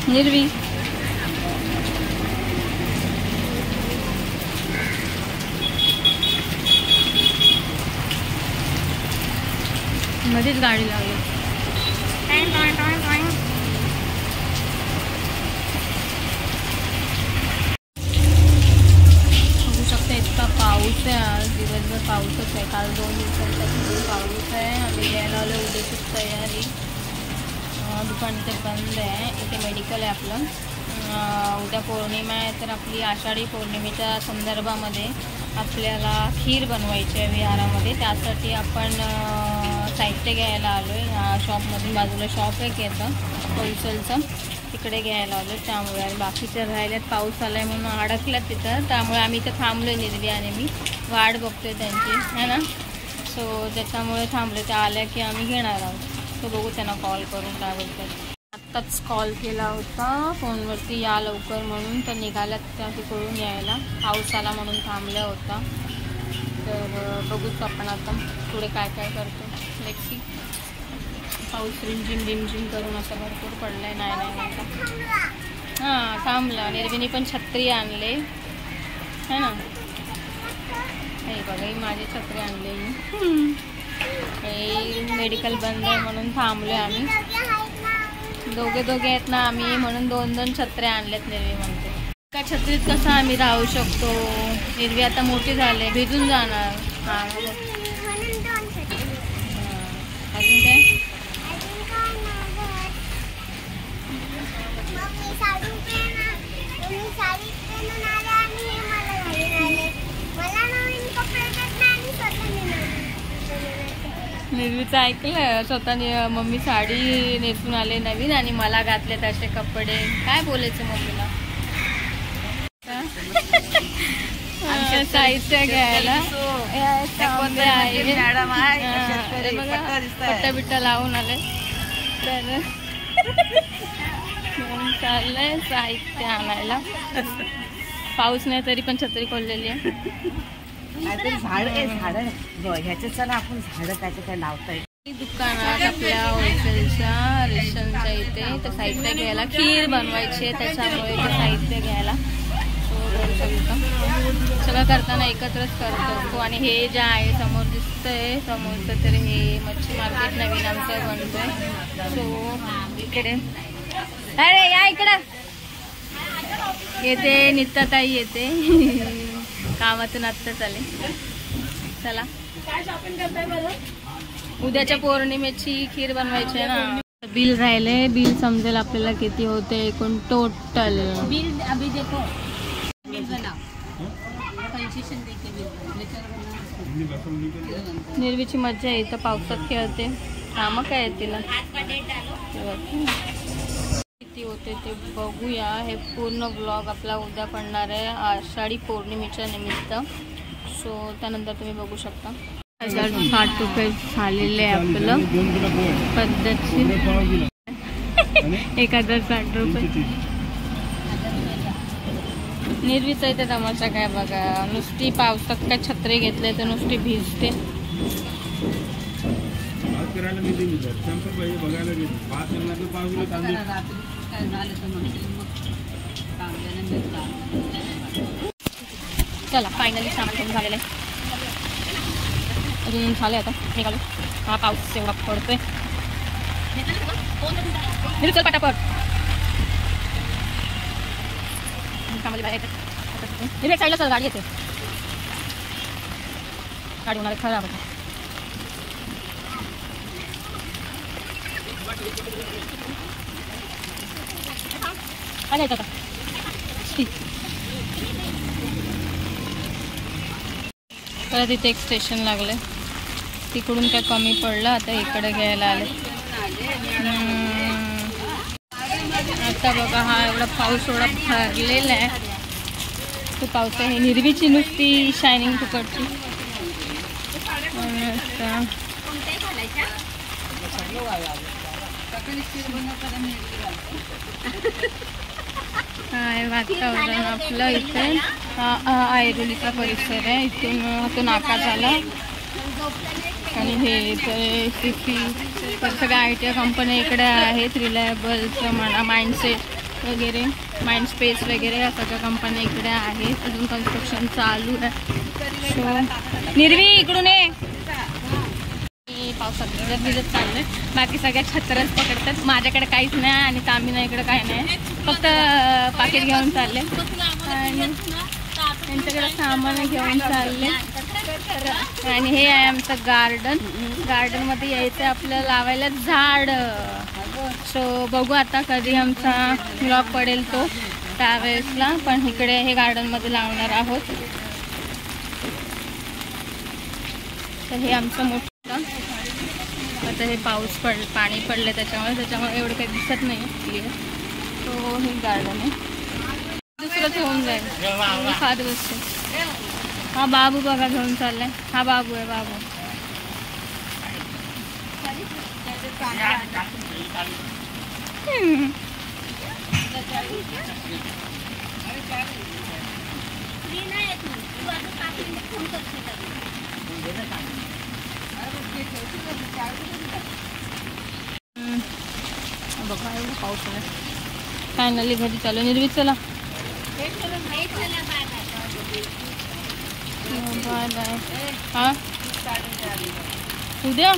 निर्वी मध्येच गाडी लागली. बघू शकता इतका पाऊस आहे. आज दिवसभर पाऊसच आहे. काल 2 दिवसांपासून पाऊस आहे. आम्ही घ्यायला आलो उद्याचीच तयारी. दुकान ते बंद आहे. इथे मेडिकल आहे आपलं. उद्या पौर्णिमा आहे तर आपली आषाढी पौर्णिमेच्या संदर्भामध्ये आपल्याला खीर बनवायची आहे विहारामध्ये. त्यासाठी आपण साहित्य घ्यायला आलो आहे. शॉपमधून बाजूला शॉप आहे येतं होलसेलचं, तिकडे घ्यायला आलो आहे. त्यामुळे आणि बाकीचे राहिल्यात. पाऊस आला आहे म्हणून अडकल्यात तिथं. त्यामुळे आम्ही इथं थांबलो आहे. निर्वी आणि मी वाट बघतोय त्यांची है ना. सो त्याच्यामुळे थांबलो. त्या आल्या की आम्ही घेणार आहोत. तो बघू त्यांना कॉल करून काय बोलतात. आत्ताच कॉल केला होता फोनवरती या लवकर म्हणून, तर निघाल्यात त्या तिकडून यायला. पाऊस आला म्हणून थांबल्या होता. तर बघूच आपण आता पुढे काय काय करतो. लेक्सी पाऊस रिमझिम करून असं भरपूर पडलं आहे. नाही म्हणता हां थांबला. निर्विनी पण छत्री आणले है ना. हे बघा ही माझी छत्री आणलेली. हे मेडिकल बंद आहे म्हणून थांबलोय आम्ही. दोघे आहेत ना आम्ही, म्हणून 2 छत्र्या आणल्यात. निर्वी म्हणते एका छत्रीत कसं आम्ही राहू शकतो. निर्वी आता मोठी झाले, भिजून जाणार. हां अजून काय निर्वीचं ऐकलं. स्वतः मम्मी साडी नेसून आले नवीन आणि मला घातले तसे कपडे. काय बोलायचं मम्मीला. साहित्य घ्यायला पट्टा बिट्टा लावून आले तर चाललंय साहित्य आणायला. पाऊस नाही तरी पण छत्री खोललेली आहे. झाड ह्याच्यात चला आपण झाडं त्याच्या काय लावताय. दुकानात आपल्या होलसेलच्या रेशनच्या इथे तर साहित्य घ्यायला खीर बनवायची आहे. त्याच्यामुळे ते साहित्य घ्यायला सगळं करताना एकत्रच करतो. आणि हे जे आहे समोर दिसतंय समोरचं तर हे मच्छी मार्केट नवीन आमचं बनतोय. सो इकडे अरे या इकडं येते नित्याताई येते कामातून आत्ताच आले. चला उद्याच्या पौर्णिमेची खीर बनवायची आहे ना. बिल राहिले. बिल समजेल आपल्याला किती होते एकूण टोटल. बिल अभी देखो बिल बनाओ. निर्वीची मज्जा आहे. इथं पावसात खेळते. कामं काय आहे तिला. किती होते ते बघूया. हे पूर्ण ब्लॉग आपला उद्या पडणार आहे आषाढी पौर्णिमेच्या निमित्त. सो त्यानंतर तुम्ही बघू शकता. 1060 रुपये झालेले आहे आपलं पद्धतशीर. 1060 रुपये. निर्वीचा इथे तमाशा काय बघा. नुसती पावसात काय छत्री घेतले तर नुसती भिजते. चला फायनली सामान घेऊन झालेलं आहे. अजून झाले आता निघालो. हा पाऊस एवढा पडतोय. चल पटापट साईडला चल. गाडी येते. गाडी होणार खराब आहे. आले आता परत इथे एक स्टेशन लागले. तिकडून काय कमी पडलं. आता इकडे घ्यायला आले. आता बघा हा एवढा पाऊस एवढा भरलेला आहे. तो पाऊस आहे. निर्वीची नुसती शायनिंग फुकटची. आहे वातावरण आपलं इथे. ऐरोलीचा परिसर आहे. इथून नाका झाला आणि हे इथे सगळ्या IT कंपन्या इकडे आहेत. रिलायबलचं म्हणा, माइंडसेट वगैरे, माइंड स्पेस वगैरे या सगळ्या कंपन्या इकडे आहेत. अजून कन्स्ट्रक्शन चालू आहे. निर्वी इकडून ये. पावसात भिजत चाललंय. बाकी सगळ्या छत्रच पकडतात. माझ्याकडे काहीच नाही आणि तामिना इकडे काही नाही, फक्त पाकिट घेऊन चालले आणि त्यांच्याकडे सामान घेऊन चालले. आणि हे आहे आमचं गार्डनमध्ये यायचं आपल्याला लावायला झाड. सो बघू आता कधी आमचा ब्लॉग पडेल तो त्यावेळेसला. पण इकडे हे गार्डनमध्ये लावणार आहोत. तर हे आमचं मोठं आता हे पाणी पडलं त्याच्यामुळे एवढं काही दिसत नाही क्लिअर. तो हे गार्डन आहे. दुसरंच होऊन जाईल. खात बसते. हा बाबू बघा घेऊन चाललाय. हा बाबू आहे बाबू. बघा एवढं पाऊस आहे. फायनली घरी चालू. निर्वीत चला. Bye bye. हा उद्या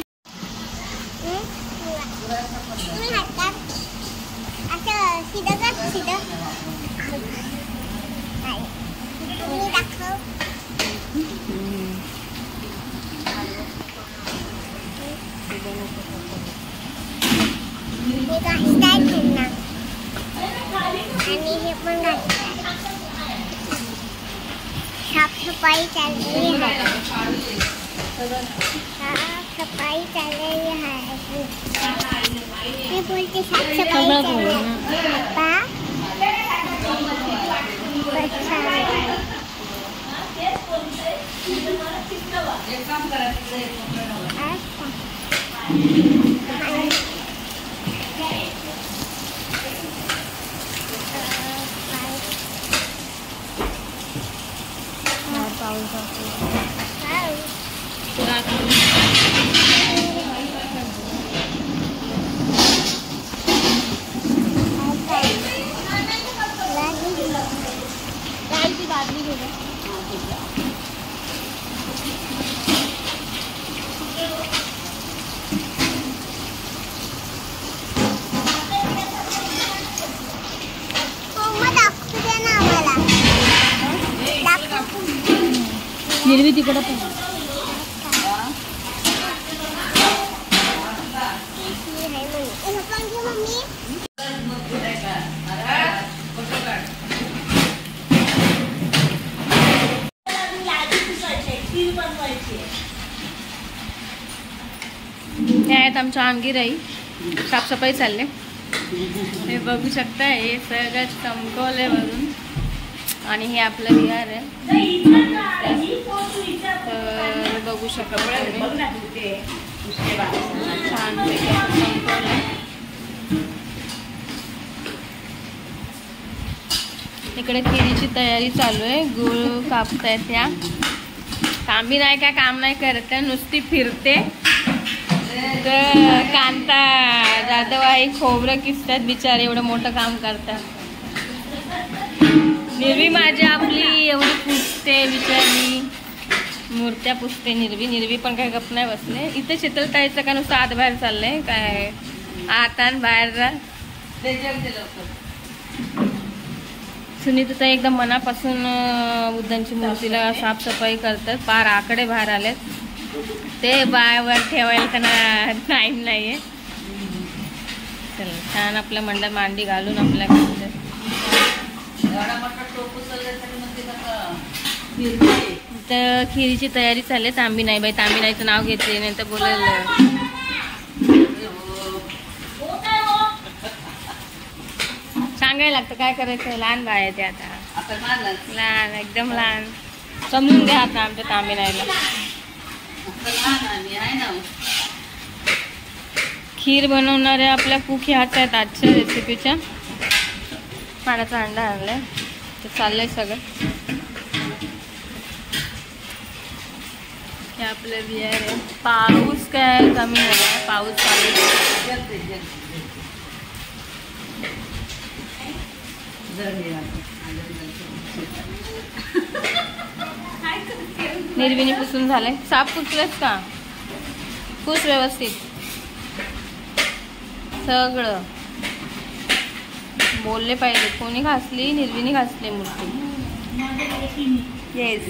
साफसफाई चल रही है. साफसफाई चल रही है. मैं बोलती साफसफाई चल रही है. पापा निर्वी तिकडं पण हे आहेत आमच्या आमगिराई. साफसफाई चालले. हे बघू शकता. हे सगळं चमकवलंय वरून. आणि हे आपलं विहार आहे. तर बघू शकता छान चमकवलंय. इकडे खिरीची तयारी चालू आहे. गुळ कापतायत त्या. आम्ही नाही काय काम नाही करत, नुसती फिरते. तर कांता जाधव आई खोबरं किसतात बिचारे. एवढं मोठं काम करतात. निर्वी माझी आपली एवढी पुसते बिचारी. मूर्त्या पुसते निर्वी पण काही गप नाही बसले. इथे शीतलताईचं का नुसतं आत बाहेर चाललंय. काय आता बाहेर सुनीता एकदम मनापासून बुद्धांची मूर्तीला साफसफाई करतात. पार आकडे बाहेर आलेत. ते बायावर ठेवायला त्यांना टाईम नाहीये. चला छान आपल्या मंडळ मांडी घालून आपल्या तर खिरीची तयारी चालली. तांबी नाही बाई. तांबी नाहीचं नाव घेतले नाही तर बोलेल. सांगायला लागतं काय करायचं. लहान बाय आहे ते आता. लहान एकदम लहान. समजून घ्या आता आमच्या तांबी नाहीला. खीर बनवणाऱ्या आपल्या कुक ह्याच आहेत आजच्या रेसिपीच्या. पाण्याचा अंडा आणलाय. तर चाललंय सगळं. हे आपलं बिहार आहे. पाऊस काय कमी झाला. पाऊस चालू. निर्विनी पुसून झालंय. साफ पुसलेस का? पुस व्यवस्थित सगळं. बोलले पाहिजे. कोणी घासली? निर्विनी घासली मूर्ती. येस.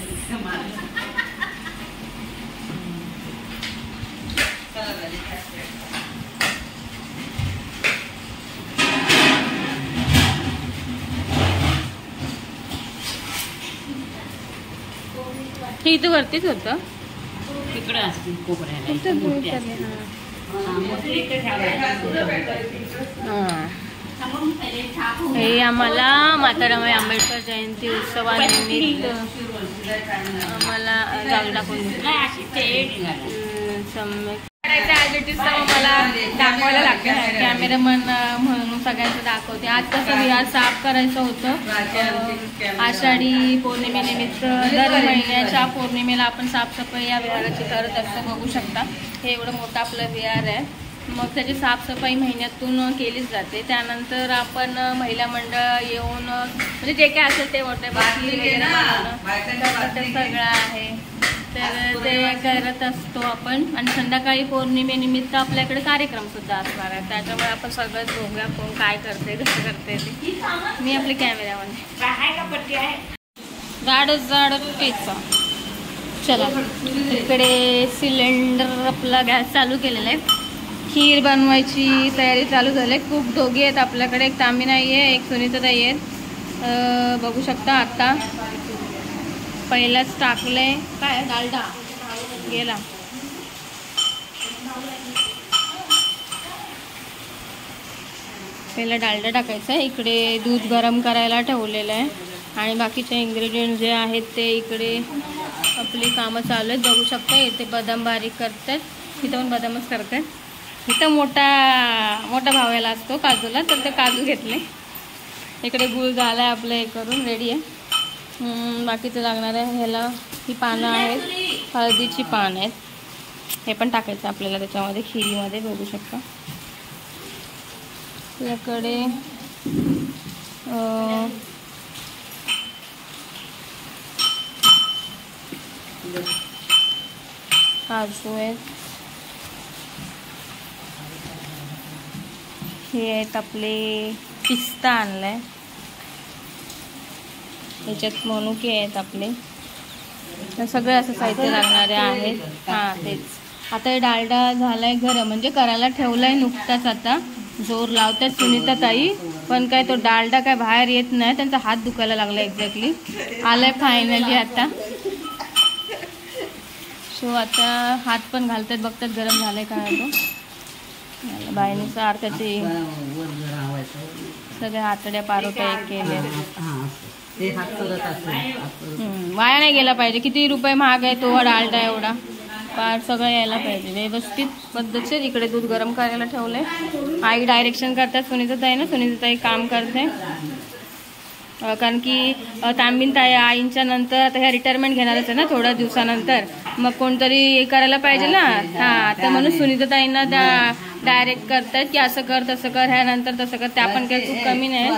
हे इथं वरतीच होतं. तिकडे असतील कोपऱ्याला. हे आम्हाला मातारामाई आंबेडकर जयंती उत्सवानिमित्त आम्हाला जाऊ टाकून सम्यक मला दाखवायला लागतं. कॅमेरामन म्हणून सगळ्यांचं दाखवते. आज कसं विहार साफ करायचं होतं. आषाढी पौर्णिमेनिमित्त दर महिन्याच्या पौर्णिमेला आपण साफसफाई या विहाराची करत असतो. बघू शकता हे एवढं मोठं आपलं विहार आहे. मग त्याची साफसफाई महिन्यातून केलीच जाते. त्यानंतर आपण महिला मंडळ येऊन म्हणजे जे काय असेल ते मोठे बाकी वगैरे सगळं आहे तर ते करत असतो आपण. आणि संध्याकाळी पौर्णिमेनिमित्त आपल्याकडे कार्यक्रम सुद्धा असणार आहे. त्याच्यामुळे आपण सगळं बघूया कोण काय करते कसं करते ते. मी आपले कॅमेरामध्ये जाडच पेचा. चला इकडे सिलेंडर आपला गॅस चालू केलेला आहे. खीर बनवायची तयारी चालू झाली. खूप दोघी आहेत आपल्याकडे. एक तामिनाई आहे, एक सुनीताताई आहेत. बघू शकता आता पहिलाच टाकले काय डालडा गेला. पहिला डालडा टाकायचा आहे. इकडे दूध गरम करायला ठेवलेलं आहे आणि बाकीचे इन्ग्रेडियंट जे आहेत ते इकडे आपली कामं चालू आहेत. बघू शकता इथे बदाम बारीक करतात. इथं पण बदामच करतात. इथं मोठा भावायला असतो काजूला तर ते काजू घेतले. इकडे गुळ झाला आहे आपलं हे करून रेडी आहे. बाकीचं लागणार आहे ह्याला ही पानं आहेत, हळदीची पान आहेत. हे पण टाकायचं आपल्याला त्याच्यामध्ये खिरीमध्ये. बघू शकता आपल्याकडे काजू आहेत. हे आहेत आपले पिस्ता आणलाय. याच्यात मनुके आहेत आपले. तर सगळे असं साहित्य लागणारे आहेत. हां तेच. आता हे डालडा झालाय गरम म्हणजे करायला ठेवलाय नुकताच. आता जोर लावतात सुनीताताई पण काय तो डालडा काय बाहेर येत नाही. त्यांचा हात दुखायला लागला. एक्झॅक्टली आलाय फायनली आता. सो आता हात पण घालतात बघतात गरम झालाय का तो. बायनुसार त्याचे सगळ्या आतड्या पारोट्या केल्या. वाया नाही गेला पाहिजे. किती रुपये महाग आहे तो डालडा एवढा. पार सगळं यायला पाहिजे व्यवस्थित पद्धतशीर. इकडे दूध गरम करायला ठेवलंय. आई डायरेक्शन करतात. सुनीताताई ना सुनीताताई काम करते कारण की तांबीनताई आईंच्या नंतर आता ह्या रिटायरमेंट घेणारच आहे ना थोड्या दिवसानंतर. मग कोणतरी हे करायला पाहिजे ना. हां तर म्हणून सुनीताताईंना त्या डायरेक्ट करतात की असं कर तसं कर ह्यानंतर तसं कर. त्या पण काही खूप कमी नाही.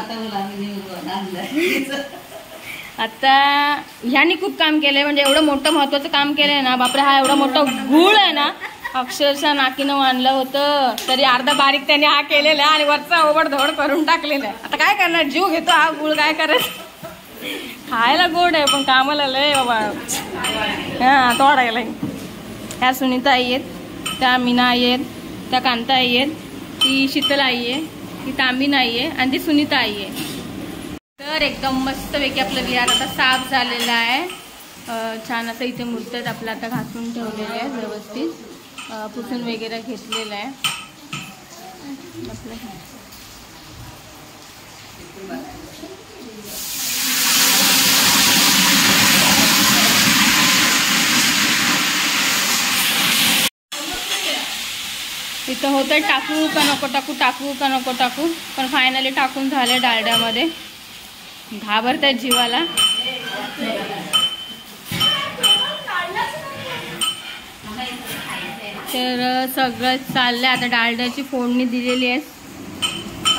आता ह्यांनी खूप काम केलंय म्हणजे एवढं मोठं महत्वाचं काम केलंय ना बापरे. हा एवढा मोठा गुळ आहे ना अक्षरशः नाकीनं आणलं होतं तरी अर्धा बारीक त्याने हा केलेला आहे आणि वरचा ओबडधोड करून टाकलेला आहे. आता काय करणार जीव घेतो हा गुळ काय करायचं. खायला गोड आहे पण कामाला लय बाबा. हां तोडायला. ह्या सुनीता आई आहेत, त्या मीना आई आहेत, त्या कांता आई आहेत, ती शीतल आई आहे, ती तांबीन आई आहे आणि ती सुनीता आई आहे. तर एकदम मस्तपैकी आपलं विहार आता साफ झालेलं आहे. छान असं इथे मूर्त्यात आपलं आता घासून ठेवलेले आहे व्यवस्थित. पुसून वगैरे घेतलेलं आहे आपलं. इथं होतं टाकू का नको टाकू, टाकू का नको टाकू, पण फायनली टाकून झालं डालड्यामध्ये. घाबरतात जीवाला. तर सगळं चाललंय आता. डालड्याची फोडणी दिलेली आहे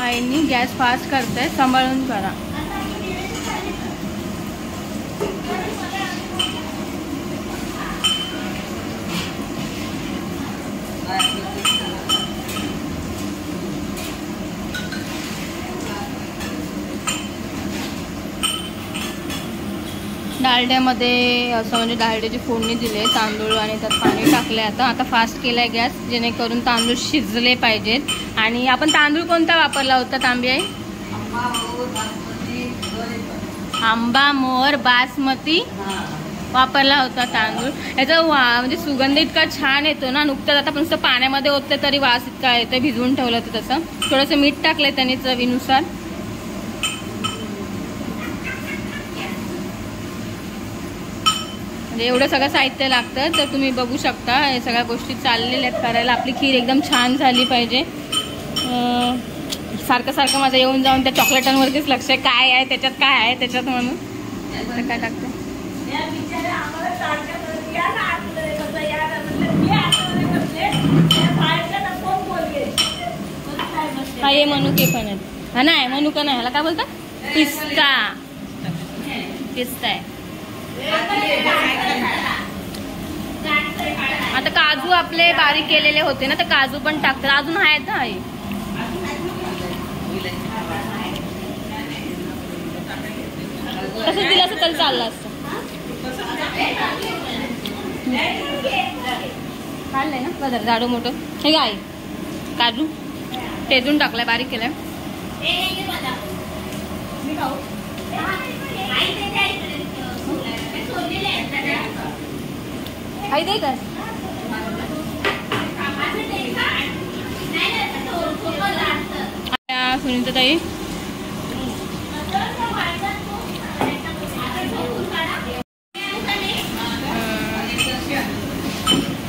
आईनी. गॅस फास्ट करताय, सांभाळून करा. डालड्यामध्ये असं म्हणजे डालड्याची फोडणी दिली, तांदूळ आणि त्यात पाणी टाकले. आता फास्ट केलाय गॅस, जेणेकरून तांदूळ शिजले पाहिजेत. आणि आपण तांदूळ कोणता वापरला होता तांबी आई? आंबा मोर बासमती वापरला होता तांदूळ. याचा म्हणजे सुगंध इतका छान येतो ना, नुकताच आता नुसतं पाण्यामध्ये ओतलं तरी वास इतका येतो. भिजवून ठेवलं होतं तसं. थोडंसं मीठ टाकलंय त्याने चवीनुसार. म्हणजे एवढं सगळं साहित्य लागतं, तर तुम्ही बघू शकता हे सगळ्या गोष्टी चाललेल्या आहेत करायला. आपली खीर एकदम छान झाली पाहिजे. सारखं सारखं माझं येऊन जाऊन त्या चॉकलेटांवरतीच लक्ष आहे, काय आहे त्याच्यात, काय आहे त्याच्यात म्हणून. तर काय टाकतं हा, हे मनुके पण आहेत. हा नाही मनुका नाही, ह्याला काय बोलतात? पिस्ता. पिस्ता आहे. आता काजू आपले बारीक केलेले होते ना, तर काजू पण टाकतात. अजून आहेत ना आई? तसंच दिलं असं तरी चाललं असतं. काढलंय ना बदर जाडू मोठं. हे काय काजू टेजून टाकलाय, बारीक केलाय. आई दे का सुनीताताई?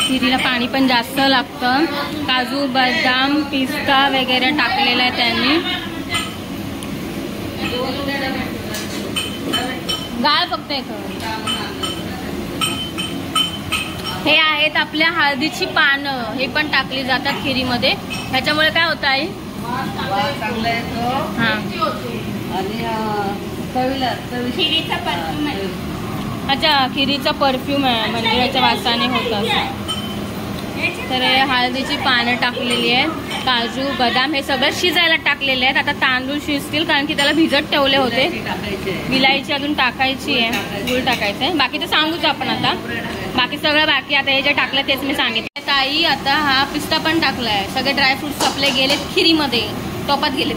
खिरीला पाणी पण जास्त लागतं. काजू बदाम पिस्ता वगैरे टाकलेला आहे त्यांनी. गाळ फक्त एक. हे आहेत आपल्या हळदीची पानं, हे पण टाकली जातात खिरीमध्ये. ह्याच्यामुळे काय होतं आई? अच्छा, खिरीचा परफ्यूम आहे म्हणजे याच्या वासाने होतं. तर हळदीची पानं टाकलेली आहेत, काजू बदाम हे सगळं शिजायला टाकलेले आहेत. आता तांदूळ शिजतील कारण की त्याला भिजत ठेवले होते. विलायची अजून टाकायची आहे, गूळ टाकायचं आहे. बाकी तर सांगूच आपण आता. बाकी सगळं बाकी. आता हे जे टाकलं तेच मी सांगितलं. ताई आता हा पिस्ता पण टाकलाय. सगळे ड्रायफ्रुट्स आपले गेलेत खिरीमध्ये, टोपात गेलेत.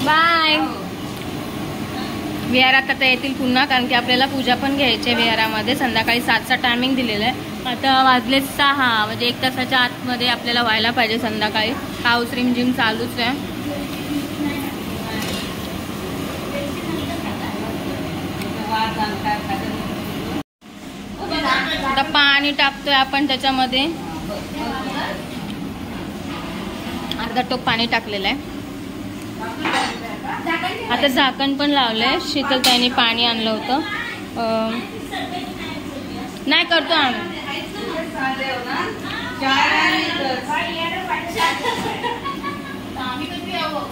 बाय. विहारात आता येतील पुन्हा, कारण की आपल्याला पूजा पण घ्यायची आहे विहारामध्ये. संध्याकाळी 7चा टायमिंग दिलेला आहे. आता वाजले 6, म्हणजे 1 तासाच्या आतमध्ये आपल्याला व्हायला पाहिजे संध्याकाळी. पाऊस रिमझिम चालूच आहे. आता पाणी टाकतोय आपण त्याच्यामध्ये. अर्धा टोप पाणी टाकलेलं आहे. आता झाकण पण लावलंय. शीतल ताईने पाणी आणलं होतं. नाही करतो आम्ही.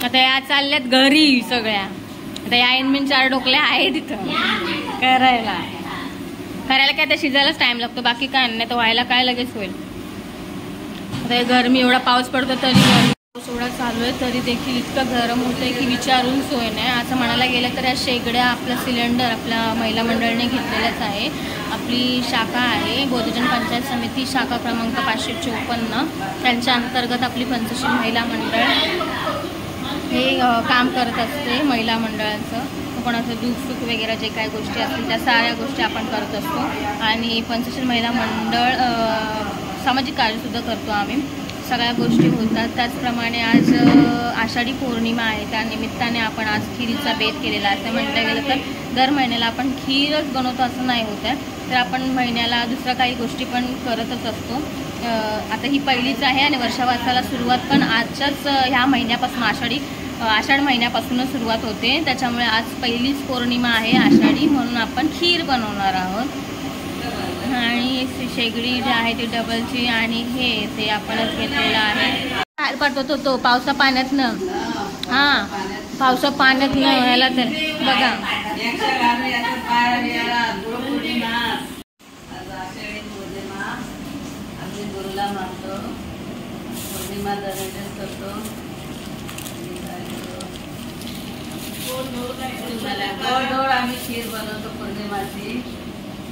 आता या चालल्यात घरी सगळ्या. आता या इनमिन 4 ढोकल्या आहे तिथं करायला. काय तर शिजायलाच टाइम लागतो, बाकी काय नाही. तर व्हायला काय लगेच होईल. आता गरमी, एवढा पाऊस पडतो तरी पाऊस एवढा चालू आहे तरी देखील इतकं गरम होतंय की विचारून सोय नाही. असं म्हणायला गेलं तर या शेगड्या आपला सिलेंडर आपल्या महिला मंडळाने घेतलेलाच आहे. आपली शाखा आहे बौद्धजन पंचायत समिती, शाखा क्रमांक 554. त्यांच्या अंतर्गत आपली पंचशील महिला मंडळ हे काम करत असते. महिला मंडळाचं कोणाचं दुःख सुख वगैरे जे काही गोष्टी असतील त्या साऱ्या गोष्टी आपण करत असतो. आणि पंचशील महिला मंडळ सामाजिक कार्यसुद्धा करतो आम्ही. सगळ्या गोष्टी होतात. त्याचप्रमाणे आज आषाढी पौर्णिमा आहे, त्या निमित्ताने आपण आज खिरीचा बेत केलेला आहे. असं म्हटलं गेलं तर दर महिन्याला आपण खीरच बनवतो असं नाही होत आहे. तर आपण महिन्याला दुसऱ्या काही गोष्टी पण करतच असतो. आता ही पहिलीच आहे आणि वर्षावासाला सुरुवात पण आजच्याच ह्या महिन्यापासून आषाढ महिन्यापासूनच सुरुवात होते. त्याच्यामुळे आज पहिलीच पौर्णिमा आहे आषाढी, म्हणून आपण खीर बनवणार आहोत. आणि शेगडी जी आहे ती डबलची आणि हे ते आपणच घेतलेलं आहे. बाहेर पडतो तो पावसा पाण्यातनं. हां पावसा पाण्यात न व्हायला तर बघा. आम्ही गुरुला मानतो, पौर्णिमा दररोज करतो. गोड आम्ही खीर बनवतो पौर्णिमाची.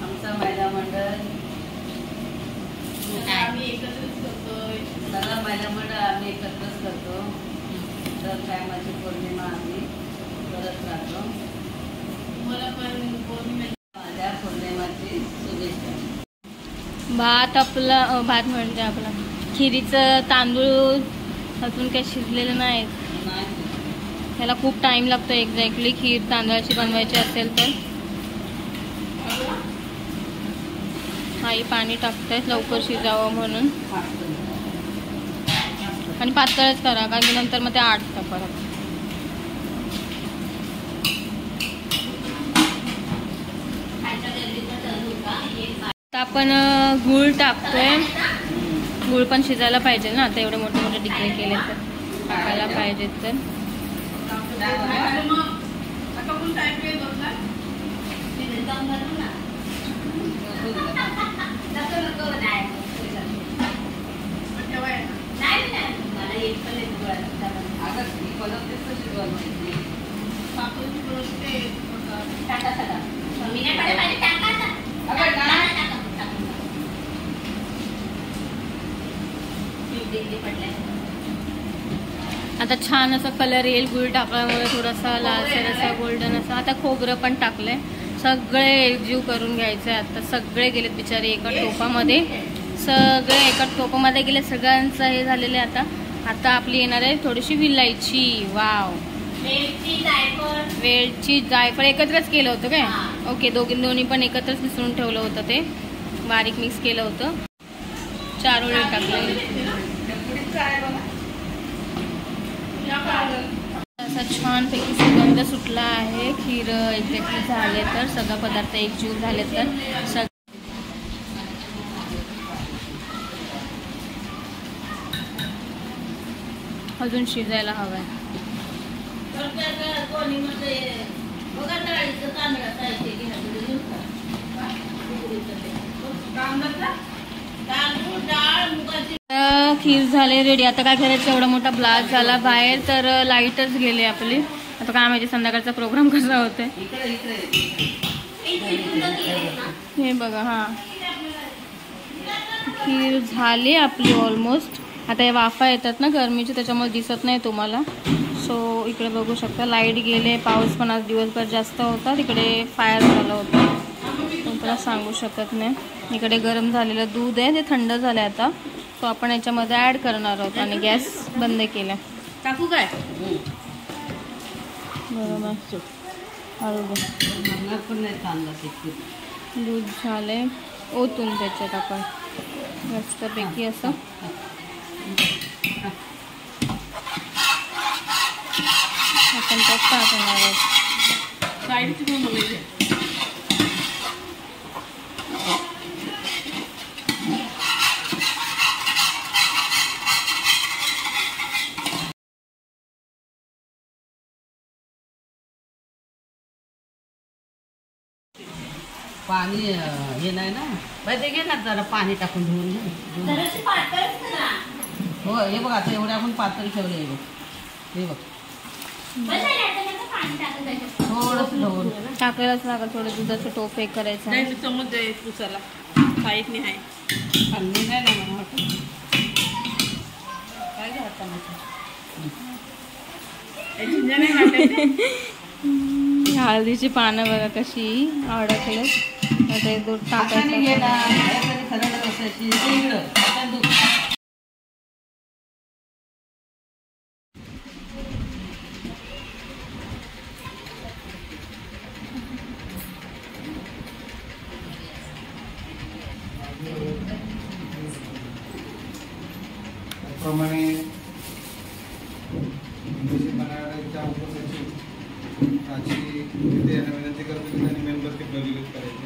आमचा महिला मंडळ सगळं महिला मंडळ आम्ही एकत्रच करतो. तर काय माझी पौर्णिमा आम्ही करत राहतो. माझ्या पौर्णिमाची शुभेच्छा. भात आपला भात म्हणजे आपला खिरीचं तांदूळ अजून काही शिजलेलं नाही. त्याला खूप टाइम लागतो एक्झॅक्टली खीर तांदळाची बनवायची असेल तर. आई पाणी टाकते लवकर शिजावं म्हणून. आणि पातळच करा कारण की नंतर मग ते आटतं परत. आता आपण गूळ टाकतोय. गूळ पण शिजायला पाहिजे ना. आता एवढे मोठे मोठे डिक्ले केले तर टाकायला पाहिजेत. तर आता छान असा कलर येईल गुळ टाकल्यामुळे. थोडासा लालसर असा गोल्डन असा. आता खोबरं पण टाकलंय. सगळे एकजीव करून घ्यायचे. आता सगळे गेलेत बिचारे एका टोपामध्ये. सगळे एका टोपामध्ये गेले. सगळ्यांचं हे झालेलं आहे. आता आपली येणार आहे थोडीशी विलायची. वाव. वेलची जायफळ एकत्रच केलं होतं काय. ओके दोन्ही पण एकत्रच मिसळून ठेवलं होतं. ते बारीक मिक्स केलं होतं. चारोळे टाकले. असा छानपैकी सुगंध सुटला आहे. खीर एक्झॅक्टली झाले तर सगळा पदार्थ एकजीव झाले तर अजून शिजायला हवंय. खीर झाले रेडी. आता काय करायचं. एवढा मोठा ब्लास्ट झाला बाहेर तर लाईटच गेले आपली. आता काय माहिती संध्याकाळचा प्रोग्राम कसा होतोय. हे बघा. हा खीर झाली आपली ऑलमोस्ट. आता हे वाफा येतात ना गरमीचे त्याच्यामुळे दिसत नाही तुम्हाला. सो इकडे बघू शकता लाईट गेले. पाऊस पण आज दिवसभर जास्त होता. तिकडे फायर झालं होतं तुला सांगू शकत नाही. इकडे गरम झालेलं दूध आहे ते थंड झालं आता. सो आपण याच्यामध्ये ॲड करणार आहोत आणि गॅस बंद केला. टाकू काय बरोबर. दूध झाले ओतून त्याच्यात आपण मस्तपैकी असं आपण त्यात टाकणार आहोत. पाणी हे नाही ना बाई. ते घे ना जरा पाणी टाकून धुवून घे. हो हे बघ आता एवढे आपण पातळ ठेवले. हे बघ थोडंसं धुवून टाकायलाच लागेल. थोडं दुधाचं टोप हे करायचं. नाही समज जाईल पुसाला. साईड नाही आहे थंडी नाही ना मला वाटतं. काय घालता हळदीची पानं बघा कशी अडकले. आता दूध टाकायचं. प्रमाणे बनावण्याच्या उपस्थितीची विनंती करतो की त्यांनी मेंबरशिप बलिगत करायची.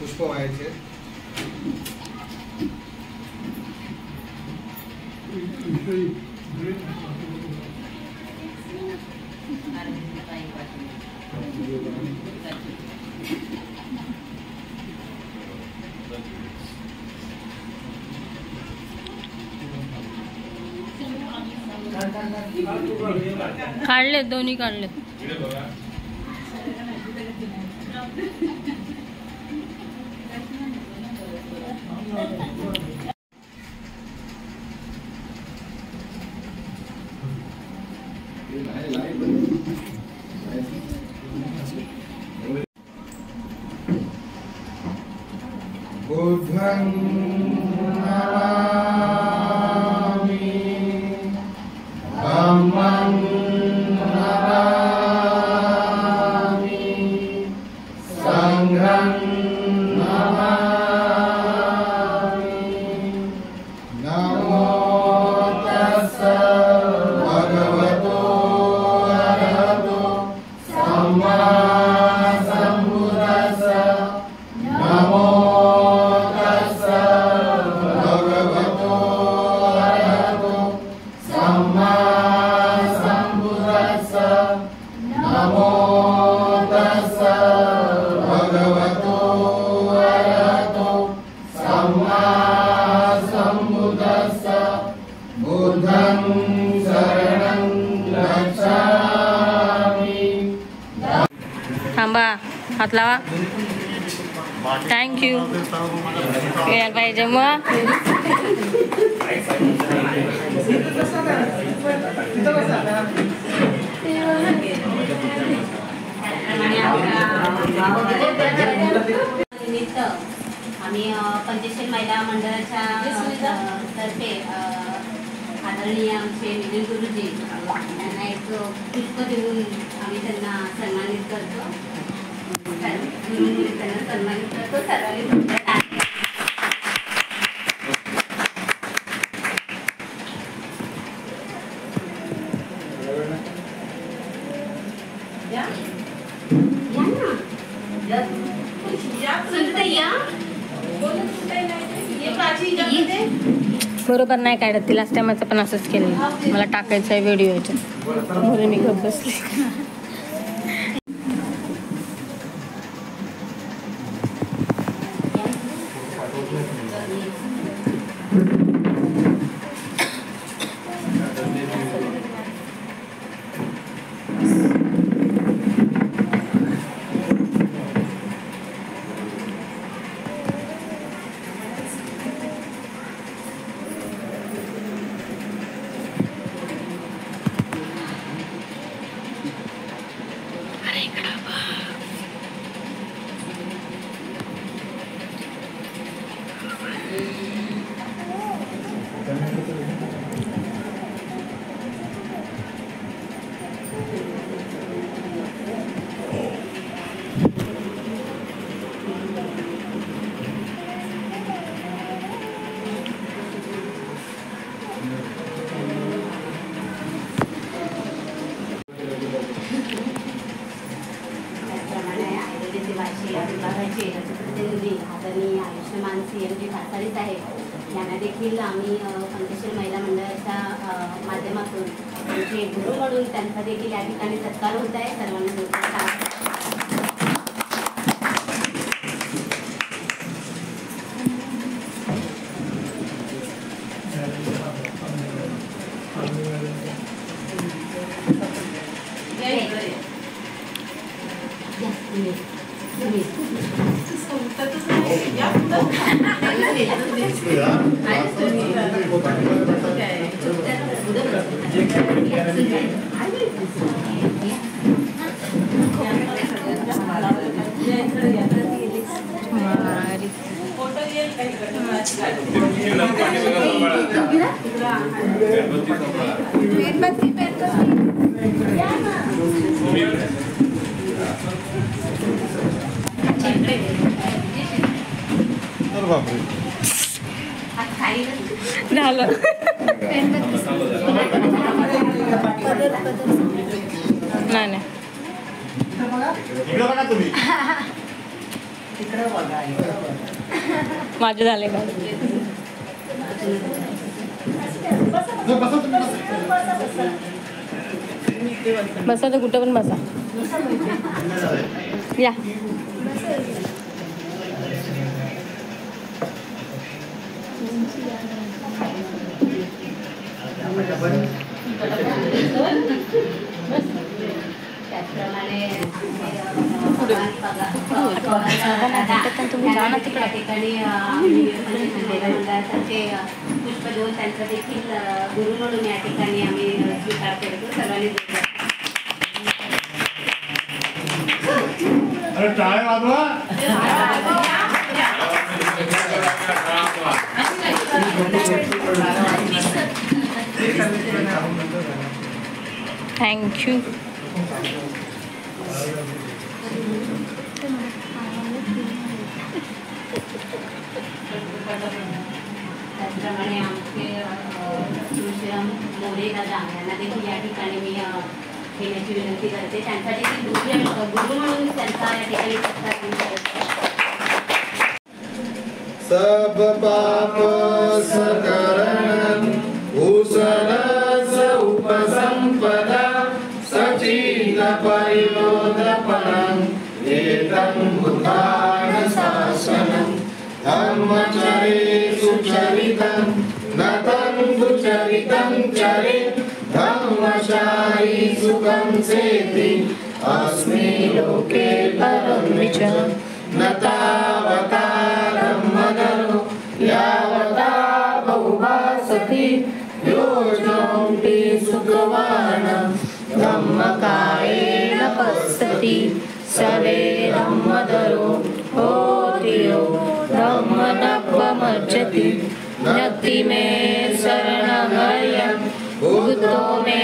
पुष्प व्हायचे. काढलेत, दोन्ही काढलेत. बुद्धं नमामि धम्मं नमामि संघं नमामि. नमो तस्स भगवतो अरहतो सम्मा सम्बुद्धस्स. नमो बुद्धं शरणं गच्छामि. थांबा, हात लावा. थँक्यू. यायला पाहिजे मग. निमित्त आम्ही पंचशील महिला मंडळाच्या तर्फे आदरणीय आमचे मिलिंद गुरुजी यांना एक पुष्प देऊन आम्ही त्यांना सन्मानित करतो. त्यांना सन्मानित करतो. सर्वांनी बरोबर नाही काढत ती. लास्ट टायमाचं पण असंच केलं. मला टाकायचं आहे व्हिडिओ याच्यात म्हणून मी गप्प बसले. आदरणीय आयुष्यमान CMG कासारी साहेब यांना देखील आम्ही पंचशील महिला मंडळाच्या माध्यमातून त्यांचे गुरु म्हणून त्यांचा देखील या ठिकाणी सत्कार होत आहे. सर्वांना झालं. नाही माझे झाले का? बसा तर कुठं पण बसा या. त्याचप्रमाणे तुम्ही जाणार त्या ठिकाणी मंडळासारखे पुष्प देऊन त्यांचा देखील गुरु म्हणून या ठिकाणी आम्ही स्वीकार करतो. सर्वांनी टाळ्या वाजवा. थँक्यू. त्याचप्रमाणे आमचे तुळशीराम मोरे दादा यांना देखील या ठिकाणी मी घेण्याची विनंती करते. त्यांचा देखील गुरु म्हणून त्यांचा या ठिकाणी सत्कार करते. सब पाप सकरण भूषण उपसंपदा सचिन परिलोदपनं एतं भूतान शासनं धर्मचरे सुचरितं नतं दुचरितं चरे धर्मचारी सुखं सेति अस्मि लोके परं विच न तावता ब्रह्मणो यावता बहुभासति योजन्ति सुखवान् ब्रह्मकायेन पश्यति सर्वे ब्रह्मधरो होतियो ब्रह्मणत्वमर्चति नक्ति मे शरणमयं बुद्धो मे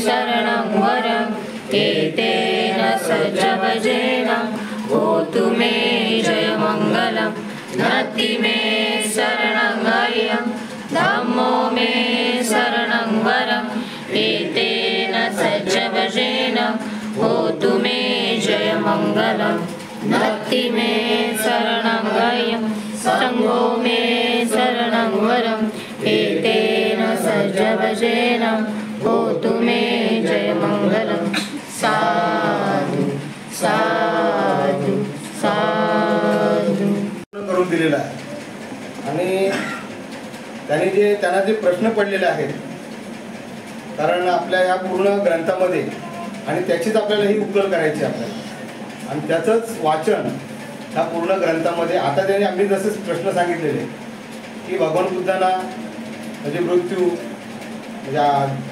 शरणं वरम् एतेन सजवजेन होतु मे जयमङ्गलं नक्ति मे शरणमयं धम्मो मे शरणं वरम् एतेन सज्जवजेन होतु मे जयमङ्गलं नक्ति मे शरणं वयं सङ्गो मे शरणं वरम् एतेन सज्जवजेन होतु मे जयमङ्गलं. साधु साधु साधु. करून दिलेला आहे आणि त्यांना जे प्रश्न पडलेले आहेत, कारण आपल्या या पूर्ण ग्रंथामध्ये आणि त्याचीच आपल्याला ही उकल करायची आपल्याला आणि त्याचंच वाचन ह्या पूर्ण ग्रंथामध्ये. आता त्यांनी आम्ही जसे प्रश्न सांगितलेले की भगवान बुद्धांना म्हणजे मृत्यू म्हणजे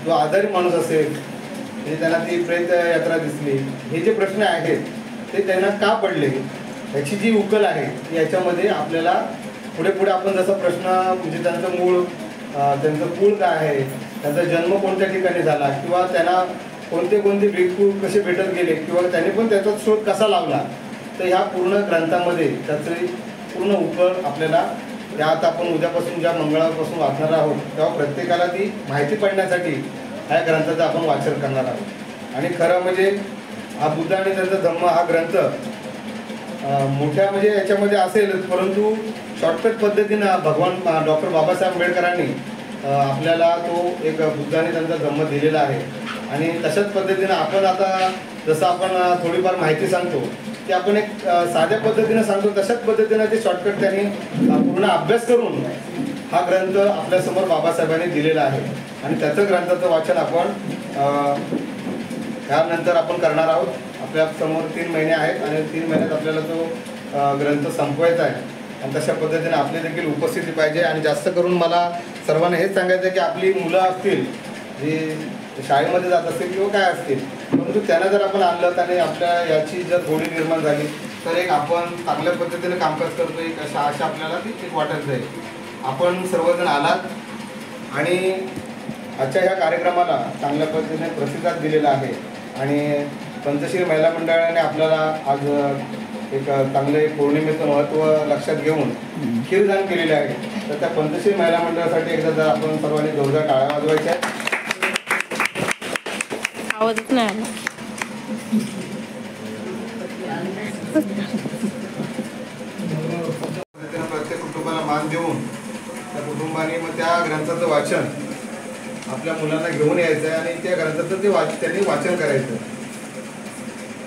जो आजारी माणूस असेल म्हणजे त्यांना ती प्रेत यात्रा दिसली, हे जे प्रश्न आहेत ते त्यांना का पडले याची जी उकल आहे याच्यामध्ये आपल्याला पुढे पुढे आपण जसा प्रश्न म्हणजे त्यांचं मूळ त्यांचं कुळ काय आहे, त्यांचा जन्म कोणत्या ठिकाणी झाला किंवा त्यांना कोणते भिक्खू कसे भेटत गेले किंवा त्यांनी पण त्याचा शोध कसा लावला, तर ह्या पूर्ण ग्रंथामध्ये त्याची पूर्ण उकल आपल्याला त्या आता आपण उद्यापासून ज्या मंगळवारपासून वाचणार आहोत तेव्हा प्रत्येकाला ती माहिती पडण्यासाठी ह्या ग्रंथाचं आपण वाचन करणार आहोत. आणि खरं म्हणजे हा बुद्ध आणि त्यांचा धम्म हा ग्रंथ मोठ्या म्हणजे याच्यामध्ये असेल, परंतु शॉर्टकट पद्धतीनं भगवान डॉक्टर बाबासाहेब आंबेडकरांनी आपल्याला तो एक बुद्धाने त्यांचा धम्म दिलेला आहे. आणि तशाच पद्धतीनं आपण आता जसं आपण थोडीफार माहिती सांगतो ते आपण एक साध्या पद्धतीनं सांगतो, तशाच पद्धतीनं ते शॉर्टकट त्यांनी पूर्ण अभ्यास करून हा ग्रंथ आपल्यासमोर बाबासाहेबांनी दिलेला आहे. आणि त्याचं ग्रंथाचं वाचन आपण त्यानंतर आपण करणार आहोत. आपल्या समोर 3 महिने आहेत आणि 3 महिन्यात आपल्याला तो ग्रंथ संपवायचा आहे. आणि तशा पद्धतीने आपली देखील उपस्थिती पाहिजे. आणि जास्त करून मला सर्वांना हेच सांगायचं आहे की आपली मुलं असतील जी शाळेमध्ये जात असतील किंवा काय असतील, परंतु त्यांना जर आपण आणलं आणि आपल्या याची जर गोडी निर्माण झाली तर एक आपण चांगल्या पद्धतीने कामकाज करतो एक अशा आपल्याला ती एक वाटत जाईल. आपण सर्वजण आलात आणि आजच्या ह्या कार्यक्रमाला चांगल्या पद्धतीने प्रतिसाद दिलेला आहे. आणि पंचशील महिला मंडळाने आपल्याला आज एक चांगले पौर्णिमेचं महत्त्व लक्षात घेऊन खीरदान केलेले आहे. तर त्या पंचशील महिला मंडळासाठी एकदा जर आपण सर्वांनी जोरदार टाळ्या वाजवायच्या आहेत. आवाजच नाही आला. मान देऊन त्या कुटुंबाने मग त्या ग्रंथाचं वाचन आपल्या मुलांना घेऊन यायचं आहे आणि त्या ग्रंथाचं त्यांनी वाचन करायचं.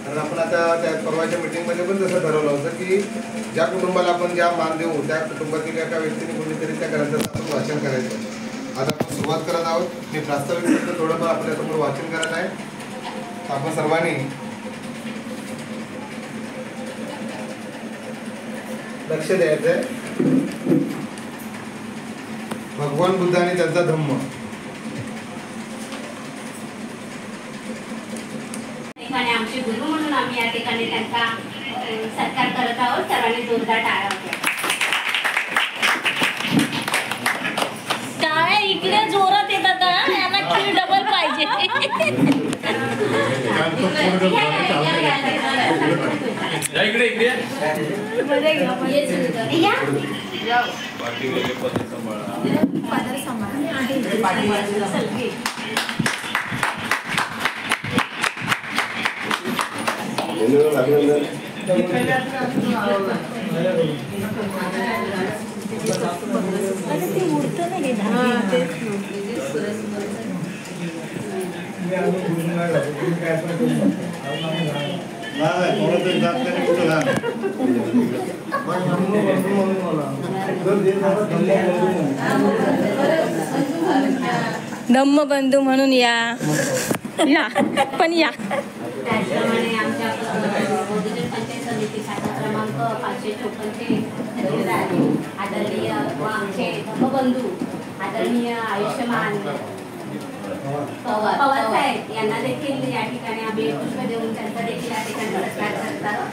कारण आपण आता त्या परवाच्या मीटिंगमध्ये पण तसं ठरवलं होतं की ज्या कुटुंबाला आपण ज्या मान देऊ त्या कुटुंबातील एका व्यक्तीने कोणीतरी त्या ग्रंथाचं आपण वाचन करायचं. आता आपण सुरुवात करत आहोत. मी प्रास्ताविक शब्द थोडंफार आपल्यासमोर वाचन करत आहे. आपण सर्वांनी लक्ष द्यायचं आहे. भगवान बुद्ध आणि त्यांचा धम्म. ठिकाणी आमचे गुरु म्हणून आम्ही या ठिकाणी त्यांचा सत्कार करत आहोत. सर्वांनी जोरदार टाळ्या वाजवा. टाळ्या इकडे जोरात येतात यांना की डबल पाहिजे. धम्मबंधू म्हणून या पण या. त्याचप्रमाणे आमच्या बौद्धजन पंचायत समिती शाखा क्रमांक 554 आदरणीय व आमचे धम्मबंधू आदरणीय आयुष्यमान पवार साहेब यांना देखील या ठिकाणी आम्ही पुष्प देऊन त्यांचा देखील या ठिकाणी नमस्कार करत आहोत.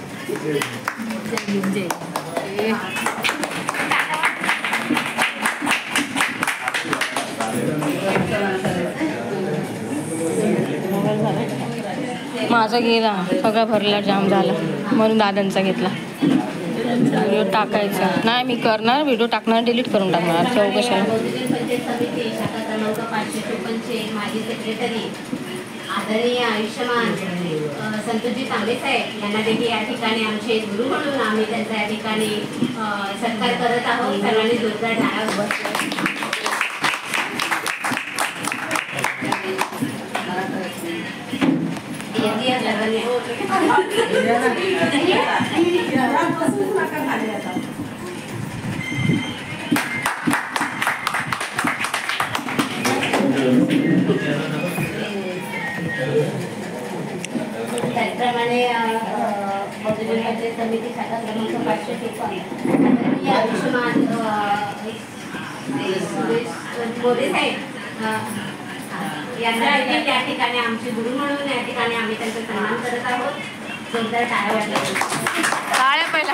माझा गेला सगळा भरला जाम झाला म्हणून दादांचा घेतला. व्हिडिओ टाकायचा नाही मी करणार. व्हिडिओ टाकणार डिलीट करून टाकणार. चौकशाला बौद्धजन पंचायत समिती शाखा क्रमांक 554 माजी सेक्रेटरी आदरणीय आयुष्यमान संतोषजी तांबे साहेब यांना देखील या ठिकाणी आमचे गुरु म्हणून आम्ही त्यांचा या ठिकाणी सत्कार करत आहोत. सर्वांनी जोरदार टाळ्या वाजवा. त्याचप्रमाणे बौद्धजन पंचायत समिती शाखा क्रमांक 553 आयुष्यमान मोरे साहेब यांना या ठिकाणी आमचे गुरु म्हणून या ठिकाणी आम्ही त्यांचा सन्मान करत आहोत. जोरदार टाळ्या वाजवा. टाळ्या पहिला